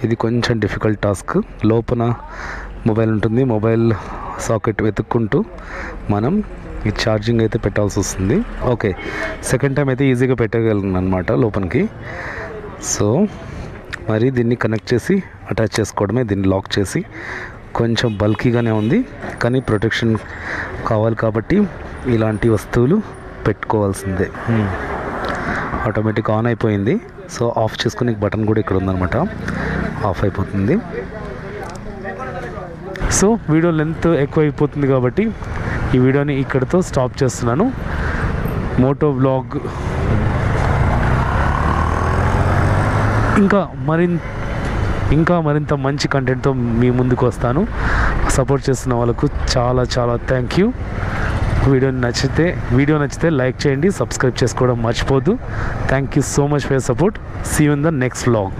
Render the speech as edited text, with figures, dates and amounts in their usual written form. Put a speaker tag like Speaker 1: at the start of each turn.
Speaker 1: ఇది కొంచెం difficult task. లోపల మొబైల్ ఉంటుంది, మొబైల్ సాకెట్ వెతుక్కుంటూ మనం ఈ ఛార్జింగ్ అయితే పెట్టాల్సి వస్తుంది. ఓకే, సెకండ్ టైం అయితే ఈజీగా పెట్టగలను అనమాట లోపలికి. సో మరి దీన్ని కనెక్ట్ చేసి అటాచ్ చేసుకోవడమే. దీన్ని లాక్ చేసి, కొంచెం బల్కీగానే ఉంది కానీ ప్రొటెక్షన్ కావాలి కాబట్టి ఇలాంటి వస్తువులు పెట్టుకోవాల్సిందే. ఆటోమేటిక్ ఆన్ అయిపోయింది. సో ఆఫ్ చేసుకునే బటన్ కూడా ఇక్కడ ఉందన్నమాట, ఆఫ్ అయిపోతుంది. సో వీడియో లెంత్ ఎక్కువ అయిపోతుంది కాబట్టి ఈ వీడియోని ఇక్కడితో స్టాప్ చేస్తున్నాను. మోటో వ్లాగ్ ఇంకా మరింత మంచి కంటెంట్తో మీ ముందుకు వస్తాను. సపోర్ట్ చేస్తున్న వాళ్ళకు చాలా చాలా థ్యాంక్ యూ. వీడియో నచ్చితే లైక్ చేయండి, సబ్స్క్రైబ్ చేసుకోవడం మర్చిపోద్దు. Thank you so much for your support. See you in the next vlog.